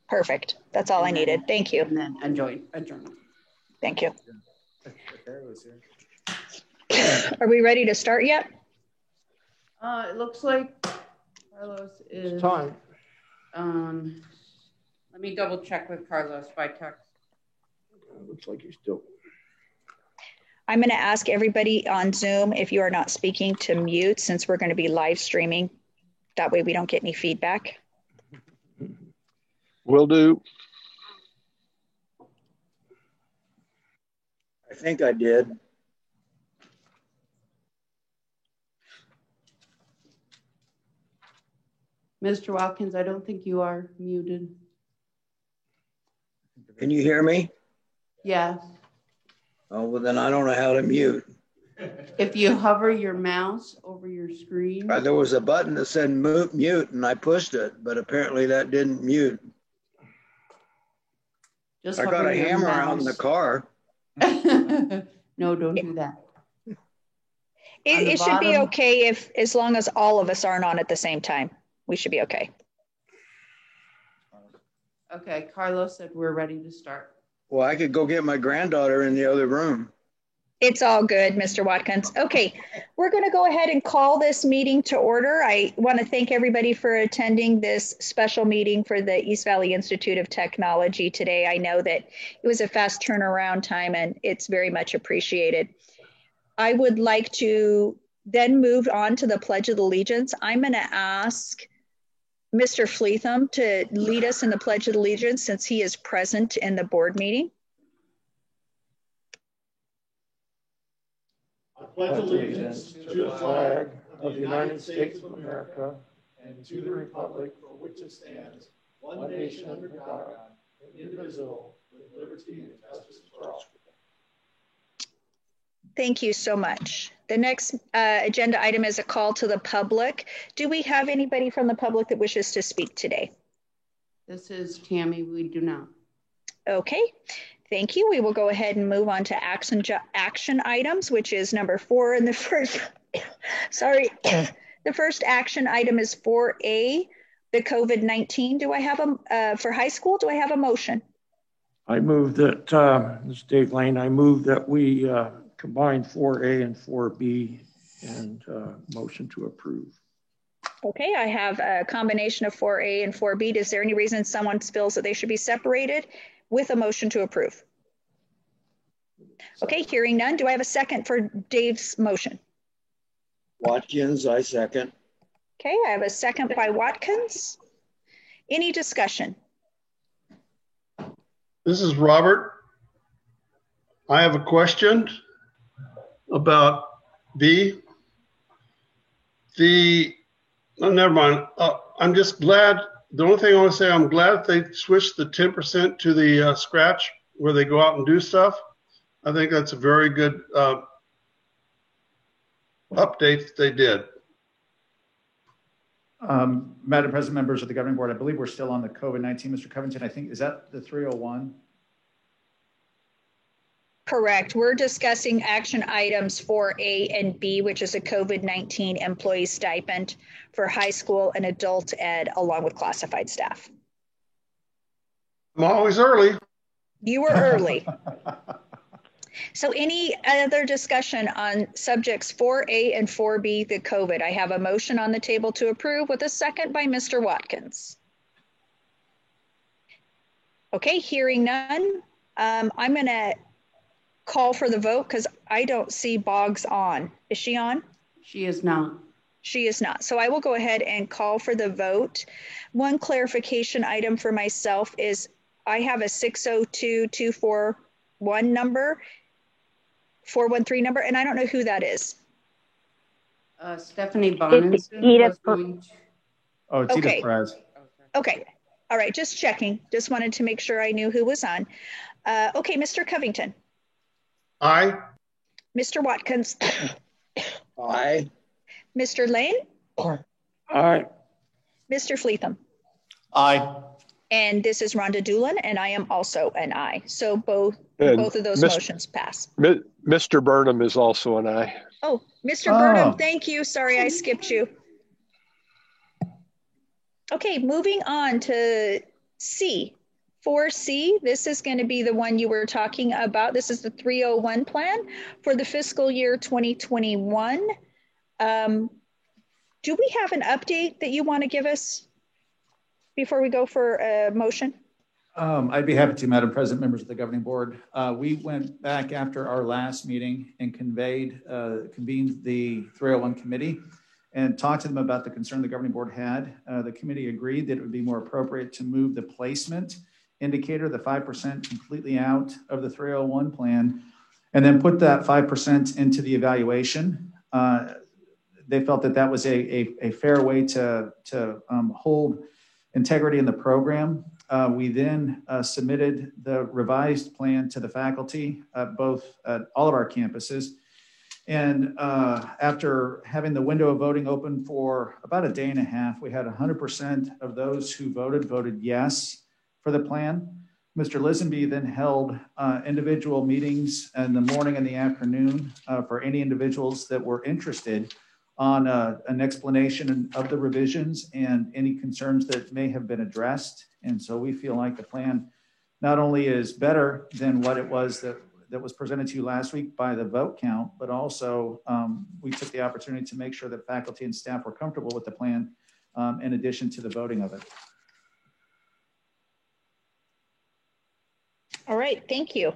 Perfect. That's all I needed. Thank you. And then adjourn. Thank you. Are we ready to start yet? It looks like Carlos is. It's time. Let me double check with Carlos by text. Looks like you're still. I'm going to ask everybody on Zoom if you are not speaking to mute, since we're going to be live streaming. That way we don't get any feedback. Will do. I think I did. Mr. Watkins, I don't think you are muted. Can you hear me? Yes. Oh, well, then I don't know how to mute. If you hover your mouse over your screen. There was a button that said mute, and I pushed it, but apparently that didn't mute. Just I got a hammer out in the car. No, don't do that. It should be okay as long as all of us aren't on at the same time. We should be okay. Okay, Carlos said we're ready to start. Well, I could go get my granddaughter in the other room. It's all good, Mr. Watkins. Okay, we're going to go ahead and call this meeting to order. I want to thank everybody for attending this special meeting for the East Valley Institute of Technology today. I know that it was a fast turnaround time, and it's very much appreciated. I would like to then move on to the Pledge of Allegiance. I'm going to ask Mr. Fleetham to lead us in the Pledge of Allegiance, since he is present in the board meeting. I pledge allegiance to the flag of the United States of America and to the republic for which it stands, one nation under God, indivisible, with liberty and justice for all. Thank you so much. The next agenda item is a call to the public. Do we have anybody from the public that wishes to speak today? This is Tammy. We do not. Okay, thank you. We will go ahead and move on to action items, which is number 4 in the first. Sorry, the first action item is 4A, the COVID-19. Do I have for high school? Do I have a motion? I move that, this is Dave Lane, I move that we combine 4A and 4B and motion to approve. Okay, I have a combination of 4A and 4B. Is there any reason someone feels that they should be separated with a motion to approve? Okay, hearing none. Do I have a second for Dave's motion? Watkins, I second. Okay, I have a second by Watkins. Any discussion? This is Robert. I have a question about never mind. I'm just glad. The only thing I want to say, I'm glad they switched the 10% to the scratch where they go out and do stuff. I think that's a very good update that they did. Madam President, members of the governing board, I believe we're still on the COVID-19. Mr. Covington, I think, is that the 301? Correct. We're discussing action items 4A and B, which is a COVID-19 employee stipend for high school and adult ed, along with classified staff. I'm always early. You were early. So any other discussion on subjects 4A and 4B, the COVID? I have a motion on the table to approve with a second by Mr. Watkins. Okay, hearing none. I'm going to call for the vote because I don't see Boggs on. Is she on? She is not. She is not. So I will go ahead and call for the vote. One clarification item for myself is I have a 602241 number, 413 number, and I don't know who that is. Stephanie Bonenson. Oh, it's okay. Edith Perez. Okay. All right. Just checking. Just wanted to make sure I knew who was on. Okay. Mr. Covington. Aye. Mr. Watkins. Aye. Mr. Lane. Aye. Mr. Fleetham. Aye. And this is Rhonda Doolin, and I am also an aye. So both of those motions pass. Mr. Burnham is also an aye. Oh, Mr. Burnham, thank you. Sorry, I skipped you. Okay, moving on to C. 4C, this is going to be the one you were talking about. This is the 301 plan for the fiscal year 2021. Do we have an update that you want to give us before we go for a motion? I'd be happy to, Madam President, members of the governing board. We went back after our last meeting and convened the 301 committee and talked to them about the concern the governing board had. The committee agreed that it would be more appropriate to move the placement indicator, the 5%, completely out of the 301 plan, and then put that 5% into the evaluation. They felt that that was a fair way to hold integrity in the program. We then submitted the revised plan to the faculty at all of our campuses. And after having the window of voting open for about a day and a half, we had 100% of those who voted yes for the plan. Mr. Lisenby then held individual meetings in the morning and the afternoon for any individuals that were interested on an explanation of the revisions and any concerns that may have been addressed. And so we feel like the plan not only is better than what it was that was presented to you last week by the vote count, but also we took the opportunity to make sure that faculty and staff were comfortable with the plan in addition to the voting of it. All right, thank you.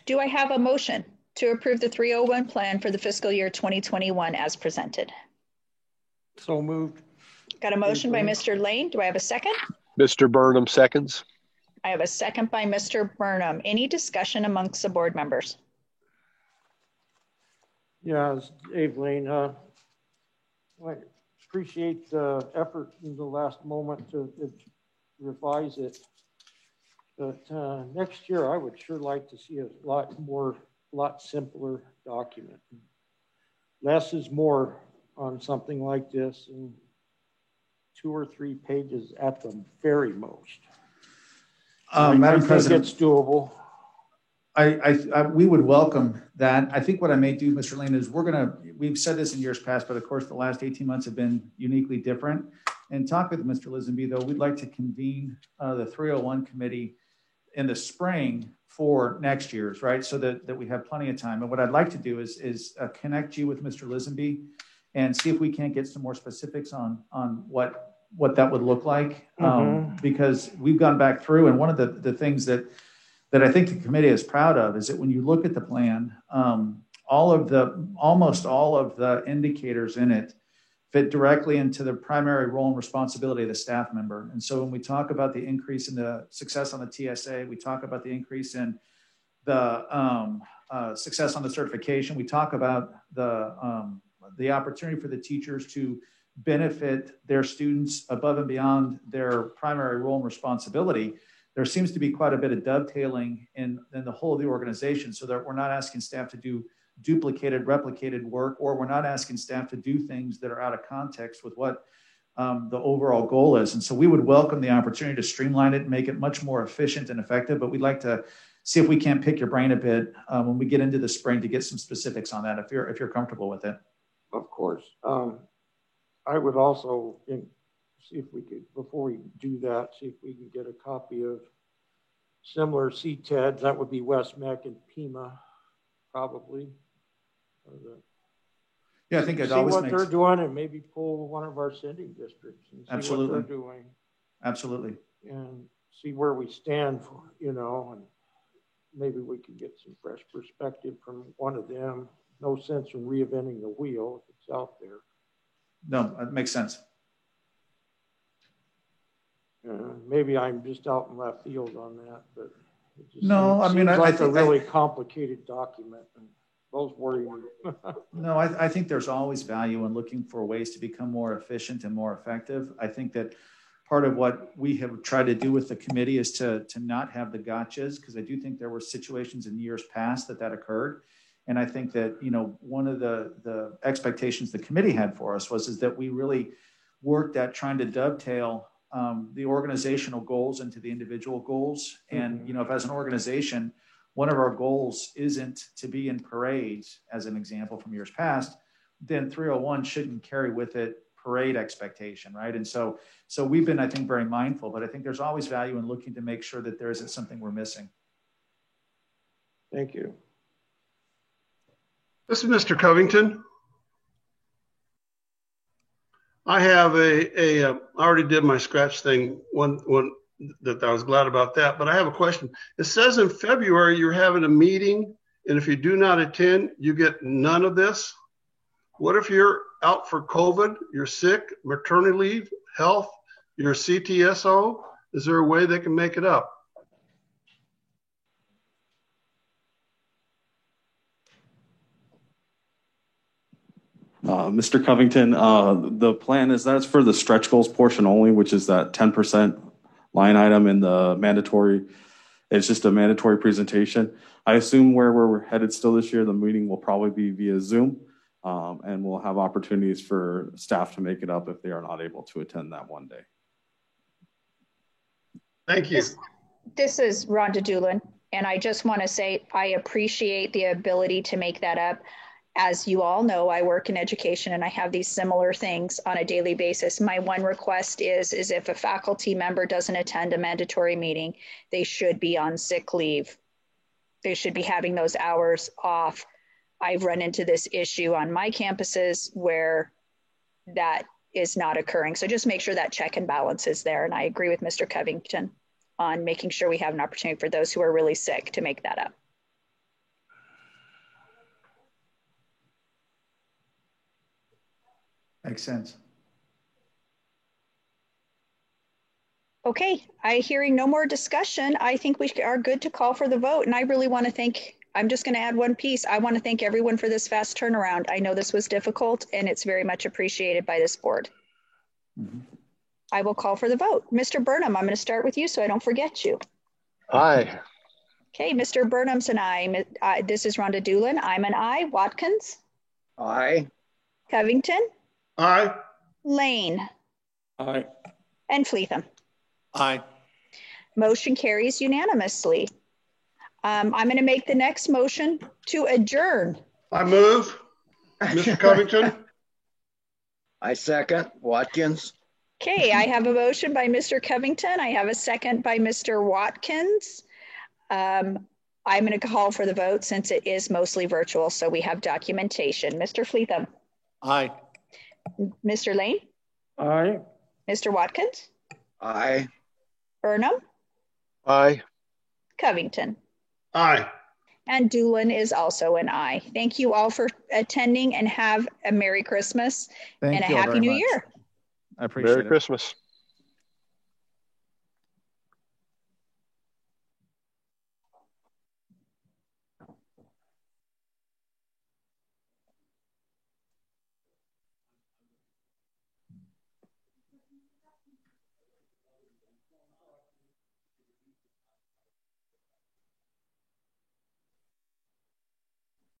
Do I have a motion to approve the 301 plan for the fiscal year 2021 as presented? So moved. Got a motion by Mr. Lane. Do I have a second? Mr. Burnham seconds. I have a second by Mr. Burnham. Any discussion amongst the board members? Yeah, Dave Lane. I appreciate the effort in the last moment to revise it. But next year, I would sure like to see a lot simpler document. Less is more on something like this, and 2 or 3 pages at the very most. Madam President, it's doable. We would welcome that. I think what I may do, Mr. Lane, is we've said this in years past, but of course the last 18 months have been uniquely different. And talk with Mr. Lisenby, though, we'd like to convene the 301 committee in the spring for next year's, right? So that we have plenty of time. And what I'd like to do is connect you with Mr. Lisenby and see if we can't get some more specifics on what that would look like. Because we've gone back through, and one of the things that I think the committee is proud of is that when you look at the plan, almost all of the indicators in it fit directly into the primary role and responsibility of the staff member. And so when we talk about the increase in the success on the TSA, we talk about the increase in the success on the certification, we talk about the opportunity for the teachers to benefit their students above and beyond their primary role and responsibility. There seems to be quite a bit of dovetailing in the whole of the organization, so that we're not asking staff to do replicated work, or we're not asking staff to do things that are out of context with what the overall goal is. And so we would welcome the opportunity to streamline it and make it much more efficient and effective, but we'd like to see if we can't pick your brain a bit when we get into the spring to get some specifics on that, if you're comfortable with it. Of course. I would also see if we could, before we do that, see if we can get a copy of similar CTEDs. That would be West Meck and Pima, probably. Yeah, I think it see always what makes... they're doing, and maybe pull one of our sending districts and see Absolutely. what they're doing. Absolutely. And see where we stand, and maybe we could get some fresh perspective from one of them. No sense in reinventing the wheel if it's out there. No, that makes sense. Maybe I'm just out in left field on that, but it just seems like a really complicated document. And those worry me. No, I think there's always value in looking for ways to become more efficient and more effective. I think that part of what we have tried to do with the committee is to not have the gotchas, because I do think there were situations in years past that occurred. And I think that, one of the expectations the committee had for us is that we really worked at trying to dovetail the organizational goals into the individual goals. And, if as an organization, one of our goals isn't to be in parades, as an example from years past, then 301 shouldn't carry with it parade expectation, right? And so we've been, I think, very mindful, but I think there's always value in looking to make sure that there isn't something we're missing. Thank you. This is Mr. Covington. I have I already did my scratch thing, one that I was glad about that, but I have a question. It says in February you're having a meeting, and if you do not attend, you get none of this. What if you're out for COVID, you're sick, maternity leave, health, you're CTSO? Is there a way they can make it up? Mr. Covington, the plan is that's for the stretch goals portion only, which is that 10% line item in the mandatory. It's just a mandatory presentation. I assume where we're headed still this year, the meeting will probably be via Zoom, and we'll have opportunities for staff to make it up if they are not able to attend that one day. Thank you. This is Rhonda Doolin, and I just want to say I appreciate the ability to make that up. As you all know, I work in education and I have these similar things on a daily basis. My one request is if a faculty member doesn't attend a mandatory meeting, they should be on sick leave. They should be having those hours off. I've run into this issue on my campuses where that is not occurring. So just make sure that check and balance is there. And I agree with Mr. Covington on making sure we have an opportunity for those who are really sick to make that up. Makes sense. Okay, hearing no more discussion, I think we are good to call for the vote. And I really want to thank, I'm just going to add one piece. I want to thank everyone for this fast turnaround. I know this was difficult and it's very much appreciated by this board. Mm-hmm. I will call for the vote. Mr. Burnham, I'm going to start with you so I don't forget you. Aye. Okay, Mr. Burnham's an aye. This is Rhonda Doolin. I'm an aye. Watkins? Aye. Covington? Aye. Lane? Aye. And Fleetham? Aye. Motion carries unanimously. I'm going to make the next motion to adjourn. I move. Mr. Covington? I second. Watkins. Okay, I have a motion by Mr. Covington. I have a second by Mr. Watkins. I'm going to call for the vote since it is mostly virtual, so we have documentation. Mr. Fleetham? Aye. Mr. Lane? Aye. Mr. Watkins? Aye. Burnham? Aye. Covington? Aye. And Doolin is also an aye. Thank you all for attending and have a Merry Christmas and a Happy New Year. I appreciate it. Merry Christmas.